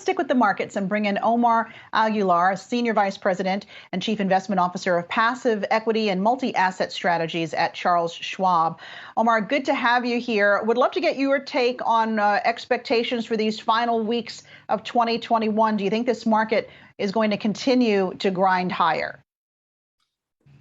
stick with the markets and bring in Omar Aguilar, Senior Vice President and Chief Investment Officer of Passive Equity and Multi-Asset Strategies at Charles Schwab. Omar, good to have you here. Would love to get your take on expectations for these final weeks of 2021. Do you think this market is going to continue to grind higher?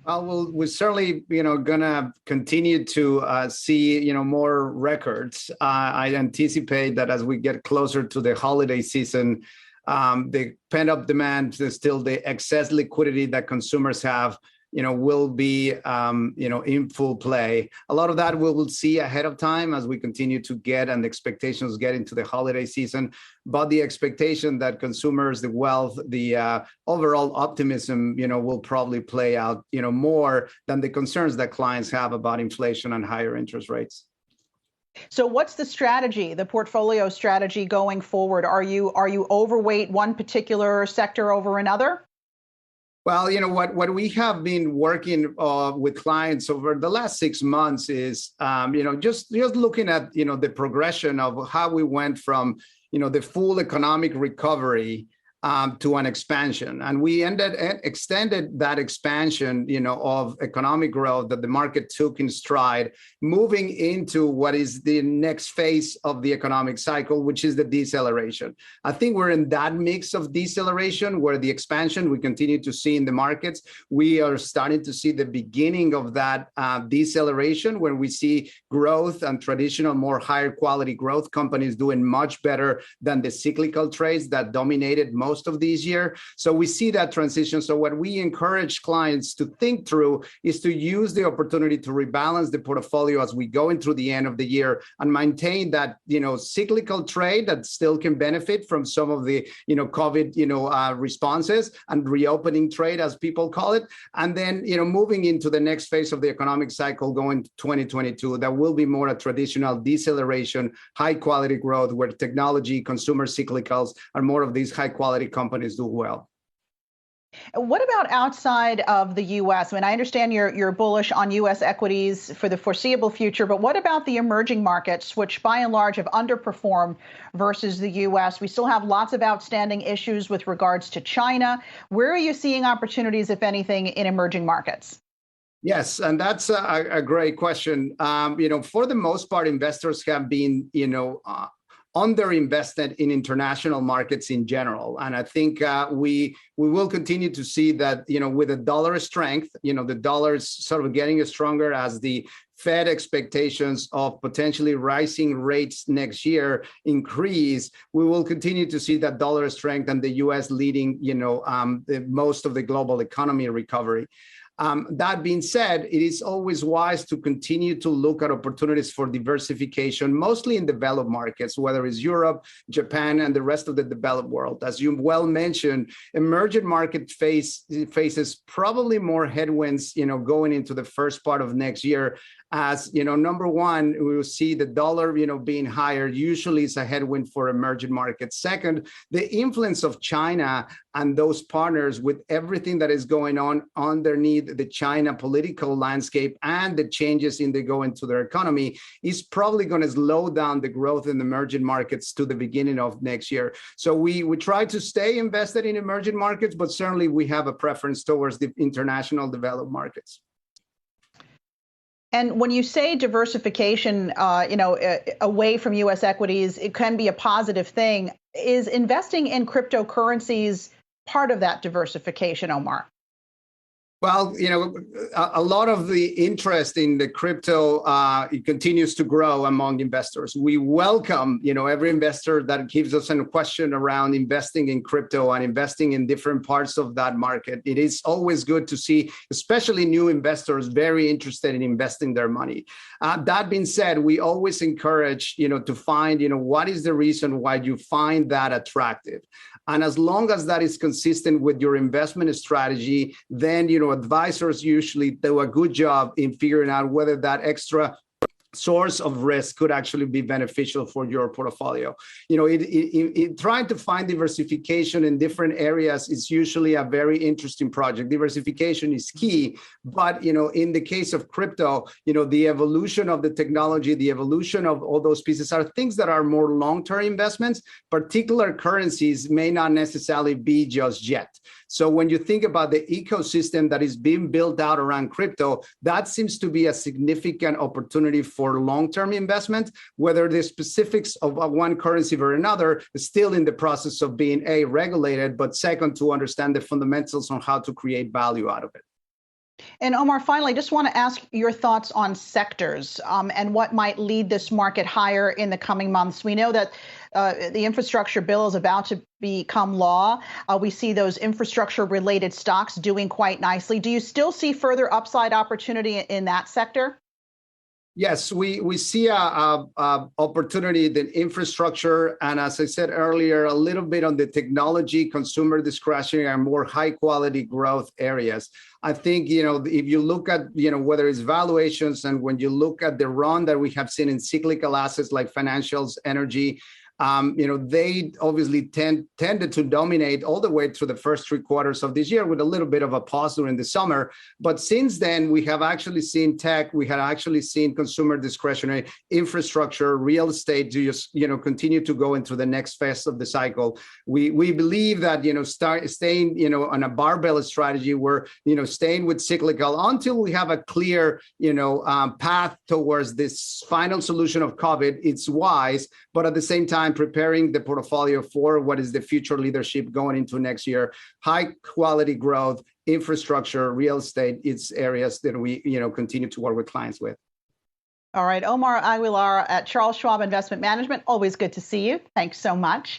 Well, we're certainly, gonna continue to see, more records. I anticipate that as we get closer to the holiday season, the pent-up demand, still the excess liquidity that consumers have, will be, in full play. A lot of that we will see ahead of time as we continue to get and the expectations get into the holiday season. But the expectation that consumers, the wealth, the overall optimism, will probably play out, more than the concerns that clients have about inflation and higher interest rates. So what's the strategy, the portfolio strategy going forward? Are you overweight one particular sector over another? Well, what we have been working with clients over the last 6 months is, just looking at, the progression of how we went from, the full economic recovery to an expansion. And we extended that expansion, of economic growth that the market took in stride, moving into what is the next phase of the economic cycle, which is the deceleration. I think we're in that mix of deceleration where the expansion we continue to see in the markets. We are starting to see the beginning of that deceleration when we see growth and traditional, more higher quality growth companies doing much better than the cyclical trades that dominated most of these years. So we see that transition. So what we encourage clients to think through is to use the opportunity to rebalance the portfolio as we go into the end of the year and maintain that, cyclical trade that still can benefit from some of the, COVID, responses and reopening trade, as people call it. And then, moving into the next phase of the economic cycle going to 2022, that will be more a traditional deceleration, high quality growth where technology, consumer cyclicals are more of these high quality companies do well. What about outside of the U.S.? I mean, I understand you're bullish on U.S. equities for the foreseeable future, but what about the emerging markets, which by and large have underperformed versus the U.S.? We still have lots of outstanding issues with regards to China. Where are you seeing opportunities, if anything, in emerging markets? Yes, and that's a great question. For the most part, investors have been, underinvested in international markets in general. And I think we will continue to see that, with the dollar strength, the dollar's sort of getting stronger as the Fed expectations of potentially rising rates next year increase, we will continue to see that dollar strength and the U.S. leading, most of the global economy recovery. That being said, it is always wise to continue to look at opportunities for diversification, mostly in developed markets, whether it's Europe, Japan, and the rest of the developed world. As you well mentioned, emerging market faces probably more headwinds, going into the first part of next year. As number one, we will see the dollar, being higher usually is a headwind for emerging markets. Second, the influence of China and those partners with everything that is going on underneath the China political landscape and the changes into their economy is probably going to slow down the growth in emerging markets to the beginning of next year. So we try to stay invested in emerging markets, but certainly we have a preference towards the international developed markets. And when you say diversification, away from U.S. equities, it can be a positive thing. Is investing in cryptocurrencies part of that diversification, Omar? Well, a lot of the interest in the crypto it continues to grow among investors. We welcome, every investor that gives us a question around investing in crypto and investing in different parts of that market. It is always good to see, especially new investors, very interested in investing their money. That being said, we always encourage, to find, what is the reason why you find that attractive. And as long as that is consistent with your investment strategy, then, advisors usually do a good job in figuring out whether that extra source of risk could actually be beneficial for your portfolio. Trying to find diversification in different areas is usually a very interesting project. Diversification is key, but in the case of crypto, the evolution of the technology, the evolution of all those pieces are things that are more long-term investments. Particular currencies may not necessarily be just yet. So when you think about the ecosystem that is being built out around crypto, that seems to be a significant opportunity for long-term investment, whether the specifics of one currency or another is still in the process of being regulated, but second, to understand the fundamentals on how to create value out of it. And Omar, finally, just want to ask your thoughts on sectors and what might lead this market higher in the coming months. We know that the infrastructure bill is about to become law. We see those infrastructure-related stocks doing quite nicely. Do you still see further upside opportunity in that sector? Yes, we see a opportunity in infrastructure, and as I said earlier, a little bit on the technology, consumer discretionary, and more high-quality growth areas. I think if you look at whether it's valuations, and when you look at the run that we have seen in cyclical assets like financials, energy, they obviously tended to dominate all the way through the first 3 quarters of this year with a little bit of a pause during the summer. But since then, we have actually seen tech, we had actually seen consumer discretionary, infrastructure, real estate just continue to go into the next phase of the cycle. We believe that staying on a barbell strategy, where staying with cyclical until we have a clear path towards this final solution of COVID. It's wise, but at the same time, preparing the portfolio for what is the future leadership going into next year. High quality growth, infrastructure, real estate, it's areas that we continue to work with clients with. All right, Omar Aguilar at Charles Schwab Investment Management. Always good to see you. Thanks so much.